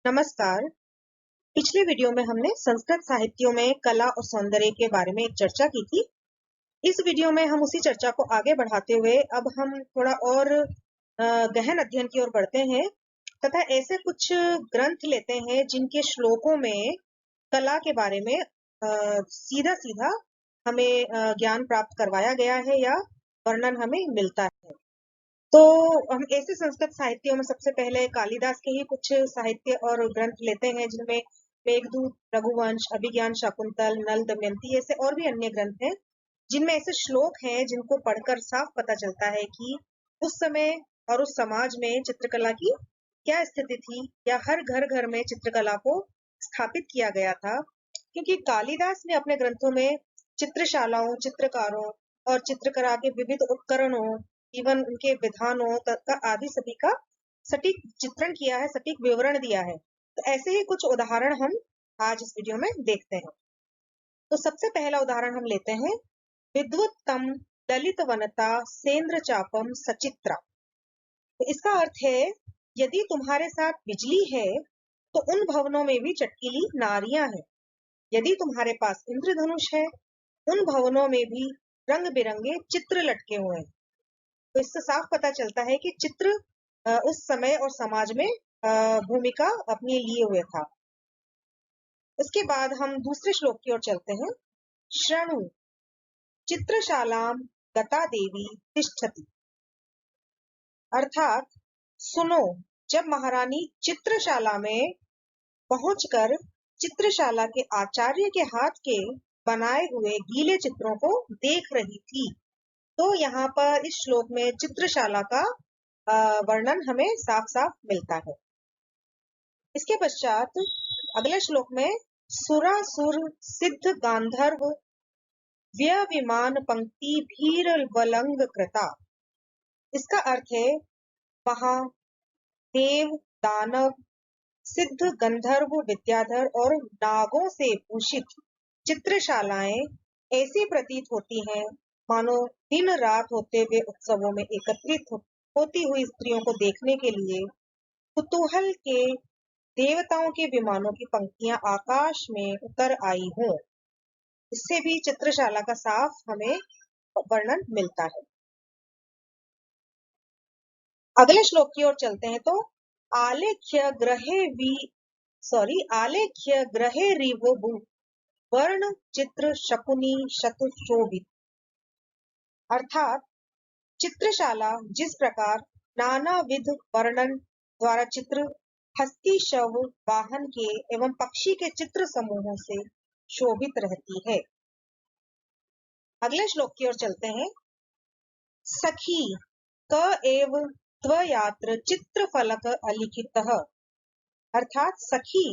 नमस्कार। पिछले वीडियो में हमने संस्कृत साहित्यों में कला और सौंदर्य के बारे में एक चर्चा की थी। इस वीडियो में हम उसी चर्चा को आगे बढ़ाते हुए अब हम थोड़ा और गहन अध्ययन की ओर बढ़ते हैं तथा ऐसे कुछ ग्रंथ लेते हैं जिनके श्लोकों में कला के बारे में सीधा सीधा हमें ज्ञान प्राप्त करवाया गया है या वर्णन हमें मिलता है। तो हम ऐसे संस्कृत साहित्यों में सबसे पहले कालिदास के ही कुछ साहित्य और ग्रंथ लेते हैं जिनमें मेघदूत, रघुवंश, अभिज्ञान शाकुंतल, नल दमयंती ऐसे और भी अन्य ग्रंथ हैं जिनमें ऐसे श्लोक हैं जिनको पढ़कर साफ पता चलता है कि उस समय और उस समाज में चित्रकला की क्या स्थिति थी या हर घर घर में चित्रकला को स्थापित किया गया था, क्योंकि कालिदास ने अपने ग्रंथों में चित्रशालाओं, चित्रकारों और चित्रकला के विविध उपकरणों, इवन उनके विधानों तथा आदि सभी का सटीक चित्रण किया है, सटीक विवरण दिया है। तो ऐसे ही कुछ उदाहरण हम आज इस वीडियो में देखते हैं। तो सबसे पहला उदाहरण हम लेते हैं विद्वत्तम ललित वनता सेंद्र चापम सचित्रा। तो इसका अर्थ है यदि तुम्हारे साथ बिजली है तो उन भवनों में भी चटकीली नारियां हैं। यदि तुम्हारे पास इंद्रधनुष है उन भवनों में भी रंग बिरंगे चित्र लटके हुए हैं। तो इससे साफ पता चलता है कि चित्र उस समय और समाज में भूमिका अपनी लिए हुए था। उसके बाद हम दूसरे श्लोक की ओर चलते हैं। शृणु चित्रशालाम गता देवी तिष्ठति, अर्थात सुनो, जब महारानी चित्रशाला में पहुंचकर चित्रशाला के आचार्य के हाथ के बनाए हुए गीले चित्रों को देख रही थी। तो यहाँ पर इस श्लोक में चित्रशाला का वर्णन हमें साफ साफ मिलता है। इसके पश्चात अगले श्लोक में सुरासुर सिद्ध गांधर्व व्यविमान पंक्ति भीर वलंग कृता। इसका अर्थ है वहां देव, दानव, सिद्ध, गंधर्व, विद्याधर और नागों से भूषित चित्रशालाएं ऐसी प्रतीत होती हैं मानो दिन रात होते हुए उत्सवों में एकत्रित होती हुई स्त्रियों को देखने के लिए कुतूहल के देवताओं के विमानों की पंक्तियां आकाश में उतर आई हों। इससे भी चित्रशाला का साफ हमें वर्णन मिलता है। अगले श्लोक की ओर चलते हैं। तो आलेख्य ग्रहे रिवो वर्ण चित्र शकुनी शतुशोभित, अर्थात चित्रशाला जिस प्रकार नानाविध वर्णन द्वारा चित्र, हस्ती, शव, वाहन के एवं पक्षी के चित्र समूहों से शोभित रहती है। अगले श्लोक की ओर चलते हैं। सखी क एव त्वयात्र चित्र फलक अलिखितः, अर्थात सखी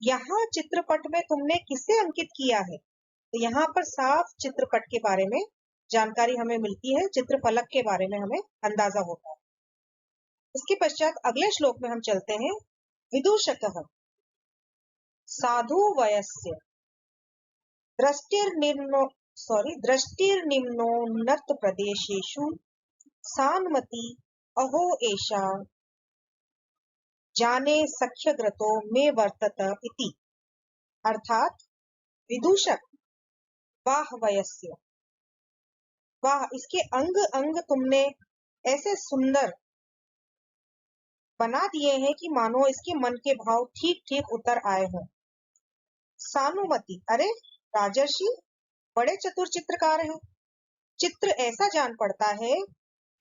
यहाँ चित्रपट में तुमने किसे अंकित किया है। तो यहाँ पर साफ चित्रपट के बारे में जानकारी हमें मिलती है, चित्रफलक के बारे में हमें अंदाजा होता है। इसके पश्चात अगले श्लोक में हम चलते हैं। विदूषकः साधु वयस्य दृष्टिर्निम्नोन्नत प्रदेशेषु सान्मति अहो एषा जाने सख्यग्रतो में वर्तत इति, अर्थात विदूषक वाह वयस्य, वाह इसके अंग अंग तुमने ऐसे सुंदर बना दिए हैं कि मानो इसके मन के भाव ठीक ठीक उतर आए हों। सानुमति, अरे राजर्षि बड़े चतुर चित्रकार हैं। चित्र ऐसा जान पड़ता है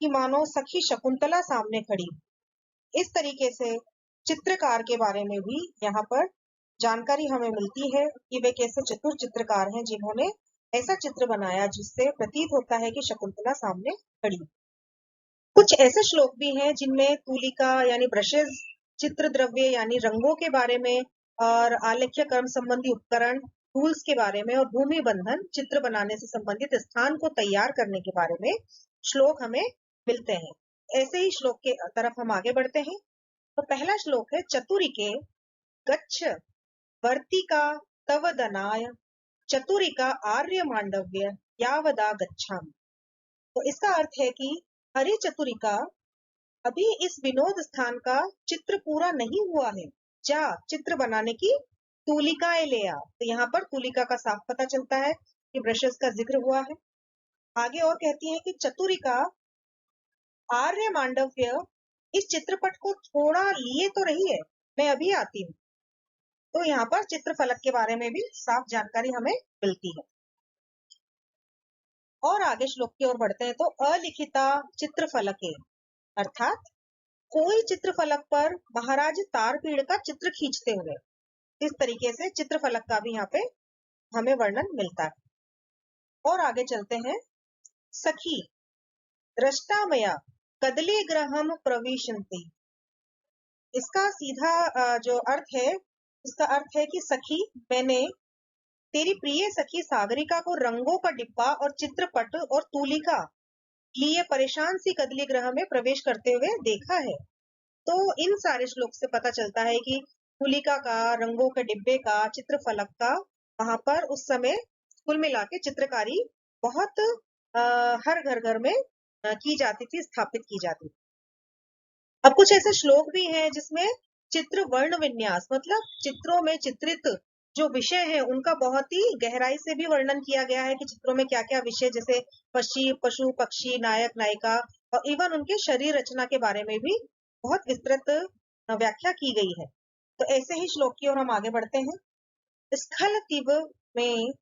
कि मानो सखी शकुंतला सामने खड़ी। इस तरीके से चित्रकार के बारे में भी यहाँ पर जानकारी हमें मिलती है कि वे कैसे चतुर चित्रकार हैं जिन्होंने ऐसा चित्र बनाया जिससे प्रतीत होता है कि शकुंतला सामने खड़ी। कुछ ऐसे श्लोक भी हैं जिनमें तूलिका यानी ब्रशेज, चित्र द्रव्य यानी रंगों के बारे में और आलेख्य कर्म संबंधी उपकरण टूल्स के बारे में और भूमि बंधन चित्र बनाने से संबंधित स्थान को तैयार करने के बारे में श्लोक हमें मिलते हैं। ऐसे ही श्लोक के तरफ हम आगे बढ़ते हैं। तो पहला श्लोक है चतुरिके गच्छ वर्तिका तव दनाय चतुरिका आर्य मांडव्य यावदा गच्छामि। तो इसका अर्थ है कि हरि चतुरिका, अभी इस विनोद स्थान का चित्र पूरा नहीं हुआ है, जा चित्र बनाने की तूलिकाएं ले आ। तो यहाँ पर तूलिका का साफ पता चलता है कि ब्रशेस का जिक्र हुआ है। आगे और कहती है कि चतुरिका आर्य मांडव्य इस चित्रपट को थोड़ा लिए तो रही है, मैं अभी आती हूँ। तो यहाँ पर चित्रफलक के बारे में भी साफ जानकारी हमें मिलती है। और आगे श्लोक की ओर बढ़ते हैं तो अलिखिता चित्रफलके अर्थात कोई चित्रफलक पर महाराज तारपीड़ का चित्र खींचते हुए, इस तरीके से चित्रफलक का भी यहाँ पे हमें वर्णन मिलता है। और आगे चलते हैं, सखी दृष्टामया कदली ग्रहम प्रविशन्ति। इसका सीधा जो अर्थ है, इसका अर्थ है कि सखी, मैंने तेरी प्रिय सखी सागरिका को रंगों का डिब्बा और चित्रपट और तूलिका लिए परेशान सी कदली ग्रह में प्रवेश करते हुए देखा है। तो इन सारे श्लोक से पता चलता है कि तूलिका का, रंगों के डिब्बे का, चित्रफलक का वहां पर उस समय कुल मिला के चित्रकारी बहुत हर घर घर में की जाती थी, स्थापित की जाती थी। अब कुछ ऐसे श्लोक भी हैं जिसमें चित्र वर्ण विन्यास मतलब चित्रों में चित्रित जो विषय है उनका बहुत ही गहराई से भी वर्णन किया गया है कि चित्रों में क्या क्या विषय, जैसे पशु पक्षी, नायक नायिका और इवन उनके शरीर रचना के बारे में भी बहुत विस्तृत व्याख्या की गई है। तो ऐसे ही श्लोक की ओर हम आगे बढ़ते हैं। स्खलतिव में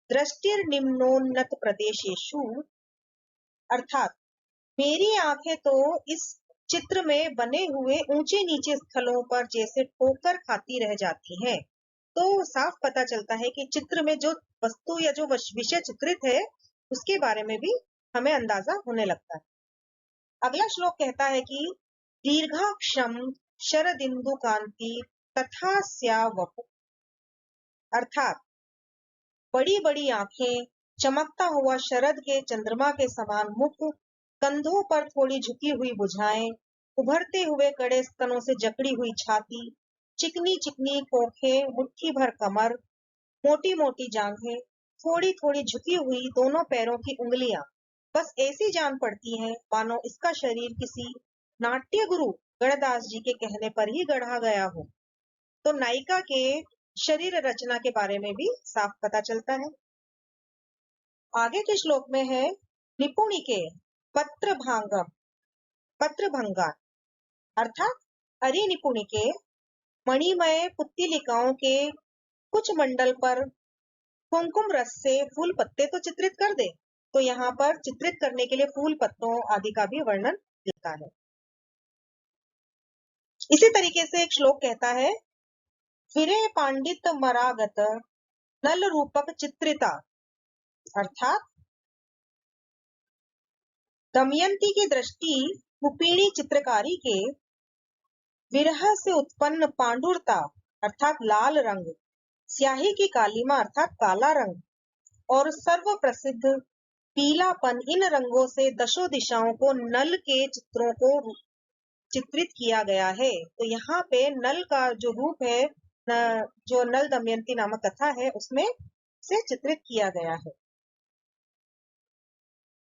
दृष्टिर्निम्नोन्नत प्रदेशेषु अर्थात मेरी आंखें तो इस चित्र में बने हुए ऊंचे नीचे स्थलों पर जैसे ठोकर खाती रह जाती हैं। तो साफ पता चलता है कि चित्र में जो वस्तु या जो विषय चित्रित है उसके बारे में भी हमें अंदाजा होने लगता है। अगला श्लोक कहता है कि दीर्घाक्षम शरदिंदु कांति तथा स्या वपु अर्थात बड़ी बड़ी आंखें, चमकता हुआ शरद के चंद्रमा के समान मुख, कंधों पर थोड़ी झुकी हुई भुजाएं, उभरते हुए कड़े स्तनों से जकड़ी हुई छाती, चिकनी चिकनी कोखें, मुट्ठी भर कमर, मोटी मोटी जांघें, थोड़ी थोड़ी झुकी हुई दोनों पैरों की उंगलियां, बस ऐसी जान पड़ती हैं मानो इसका शरीर किसी नाट्य गुरु गणदास जी के कहने पर ही गढ़ा गया हो। तो नायिका के शरीर रचना के बारे में भी साफ पता चलता है। आगे के श्लोक में है निपुणिके पत्रभंगा अर्थात अरे निपुणिके मणिमय पुत्तिलिकाओं के कुछ मंडल पर कुमकुम रस से फूल पत्ते तो चित्रित कर दे। तो यहाँ पर चित्रित करने के लिए फूल पत्तों आदि का भी वर्णन मिलता है। इसी तरीके से एक श्लोक कहता है फिरे पांडित मरागत नल रूपक चित्रिता अर्थात दमयंती की दृष्टि कुपीणी चित्रकारी के विरह से उत्पन्न पांडुरता अर्थात लाल रंग, स्याही की कालीमा अर्थात काला रंग और सर्व प्रसिद्ध पीलापन, इन रंगों से दशों दिशाओं को नल के चित्रों को चित्रित किया गया है। तो यहाँ पे नल का जो रूप है, जो नल दमयंती नामक कथा है उसमें से चित्रित किया गया है।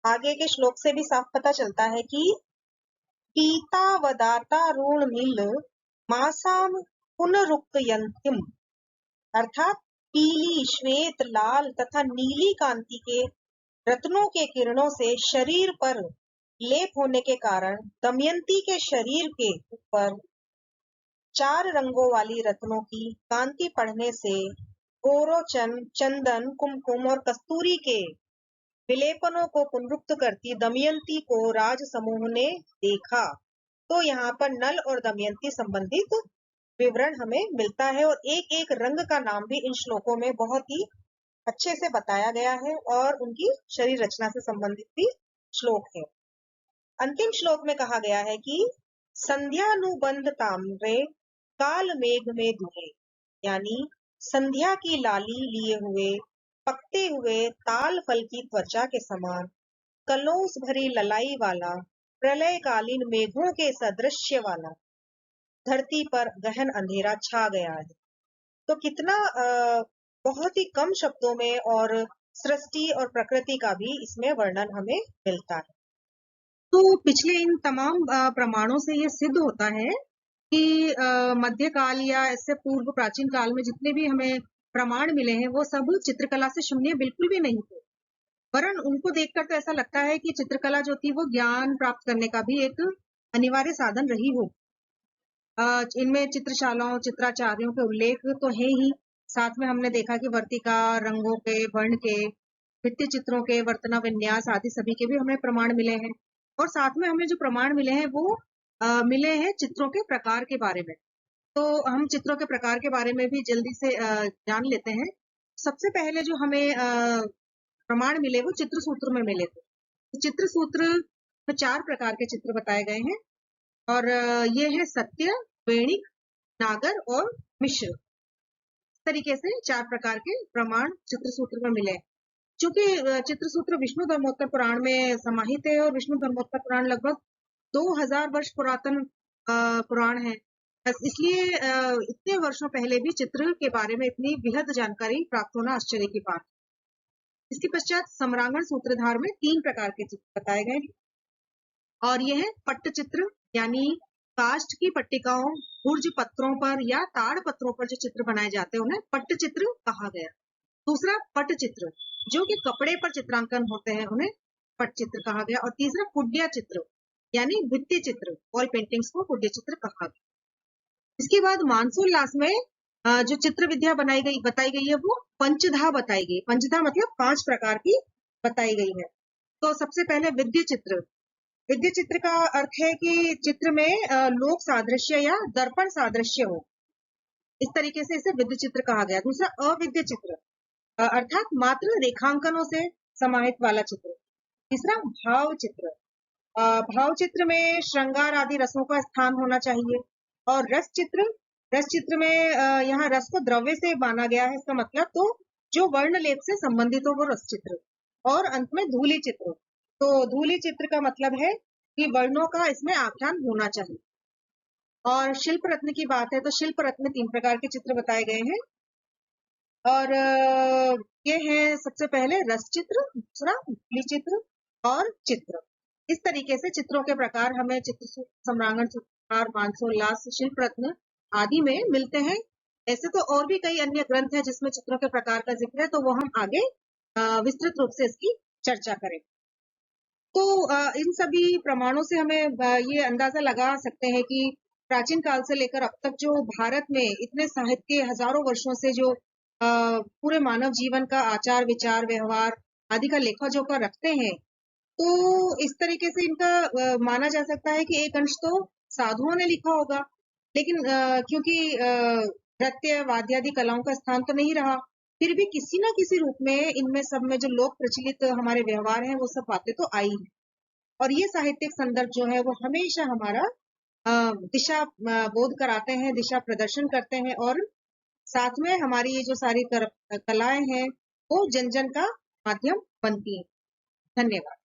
आगे के श्लोक से भी साफ पता चलता है कि पीतावदातारुण नील मासाम पुनरुक्तयन्तिम अर्थात पीली, श्वेत, लाल तथा नीली कांति के रत्नों के किरणों से शरीर पर लेप होने के कारण दमयंती के शरीर के ऊपर 4 रंगों वाली रत्नों की कांति पड़ने से गोरोचन, चंदन, कुमकुम और कस्तूरी के विलेपनों को पुनरुक्त करती दमयंती को राज समूह ने देखा। तो यहाँ पर नल और दमयंती संबंधित विवरण हमें मिलता है और एक एक रंग का नाम भी इन श्लोकों में बहुत ही अच्छे से बताया गया है और उनकी शरीर रचना से संबंधित भी श्लोक है। अंतिम श्लोक में कहा गया है कि संध्यानुबंध ताम्रे काल मेघ में दुहे यानी संध्या की लाली लिए हुए पकते हुए ताल फल की त्वचा के समान कलोस भरी ललाई वाला प्रलयकालीन मेघों के सदृश्य वाला धरती पर गहन अंधेरा छा गया है। तो कितना बहुत ही कम शब्दों में और सृष्टि और प्रकृति का भी इसमें वर्णन हमें मिलता है। तो पिछले इन तमाम प्रमाणों से ये सिद्ध होता है कि मध्यकाल या इससे पूर्व प्राचीन काल में जितने भी हमें प्रमाण मिले हैं वो सब चित्रकला से शून्य बिल्कुल भी नहीं थे, वरन उनको देखकर तो ऐसा लगता है कि चित्रकला जो थी वो ज्ञान प्राप्त करने का भी एक अनिवार्य साधन रही हो। इनमें चित्रशालाओं, चित्राचार्यों के उल्लेख तो है ही, साथ में हमने देखा कि वर्तिका, रंगों के, वर्ण के, भित्ति चित्रों के, वर्तना विन्यास आदि सभी के भी हमें प्रमाण मिले हैं। और साथ में हमें जो प्रमाण मिले हैं वो मिले हैं चित्रों के प्रकार के बारे में। तो हम चित्रों के प्रकार के बारे में भी जल्दी से जान लेते हैं। सबसे पहले जो हमें प्रमाण मिले वो चित्र सूत्र में मिले थे। तो चित्र सूत्र में 4 प्रकार के चित्र बताए गए हैं और ये है सत्य, वैणिक, नागर और मिश्र। इस तरीके से 4 प्रकार के प्रमाण चित्र सूत्र में मिले। चूंकि चित्र सूत्र विष्णु धर्मोत्तर पुराण में समाहित है और विष्णु धर्मोत्तर पुराण लगभग 2000 वर्ष पुरातन पुराण है, इसलिए इतने वर्षों पहले भी चित्र के बारे में इतनी वृहद जानकारी प्राप्त होना आश्चर्य की बात। इसके पश्चात सम्रांगण सूत्रधार में 3 प्रकार के चित्र बताए गए हैं और यह है पट्ट चित्र, यानी काष्ठ की पट्टिकाओं, भुर्ज पत्रों पर या ताड़ पत्रों पर जो चित्र बनाए जाते हैं उन्हें पट्ट चित्र कहा गया। दूसरा पट्ट चित्र, जो कि कपड़े पर चित्रांकन होते हैं उन्हें पट्ट चित्र कहा गया। और तीसरा कुड्य चित्र, यानी भित्ति चित्र, वॉल पेंटिंग्स को कुड्य चित्र कहा गया। इसके बाद मानसोल्लास में जो चित्र विद्या बताई गई है वो पंचधा बताई गई। पंचधा मतलब 5 प्रकार की बताई गई है। तो सबसे पहले विद्य चित्र। विद्य चित्र का अर्थ है कि चित्र में लोक सादृश्य या दर्पण सादृश्य हो, इस तरीके से इसे विद्य चित्र कहा गया। दूसरा अविद्य चित्र, अर्थात मात्र रेखांकनों से समाहित वाला चित्र। तीसरा भाव चित्र। भाव चित्र में श्रृंगार आदि रसों का स्थान होना चाहिए। और रस चित्र में यहाँ रस को द्रव्य से माना गया है, इसका मतलब तो जो वर्ण लेप से संबंधित हो वो रस चित्र। और अंत में धूलि चित्र। तो धूलि चित्र का मतलब है कि वर्णों का इसमें आख्यान होना चाहिए। और शिल्प रत्न की बात है तो शिल्प रत्न में 3 प्रकार के चित्र बताए गए हैं और ये है सबसे पहले रस चित्र, दूसरा धूलि चित्र और चित्र। इस तरीके से चित्रों के प्रकार हमें चित्र सम्रांगण सूत्रधार, मानसोल्लास, शिल्प रत्न आदि में मिलते हैं। ऐसे तो और भी कई अन्य ग्रंथ हैं जिसमें चित्रों के प्रकार का जिक्र है, तो वो हम आगे विस्तृत रूप से इसकी चर्चा करें। तो इन सभी प्रमाणों से हमें ये अंदाजा लगा सकते हैं कि प्राचीन काल से लेकर अब तक जो भारत में इतने साहित्य के हजारों वर्षों से जो पूरे मानव जीवन का आचार, विचार, व्यवहार आदि का लेखा जोखा रखते हैं, तो इस तरीके से इनका माना जा सकता है कि एक अंश तो साधुओं ने लिखा होगा, लेकिन क्योंकि नृत्य, वाद्यादि कलाओं का स्थान तो नहीं रहा, फिर भी किसी ना किसी रूप में इनमें सब में जो लोक प्रचलित हमारे व्यवहार हैं वो सब बातें तो आई हैं। और ये साहित्यिक संदर्भ जो है वो हमेशा हमारा दिशा बोध कराते हैं, दिशा प्रदर्शन करते हैं और साथ में हमारी ये जो सारी कलाएं हैं वो जन जन का माध्यम बनती हैं। धन्यवाद।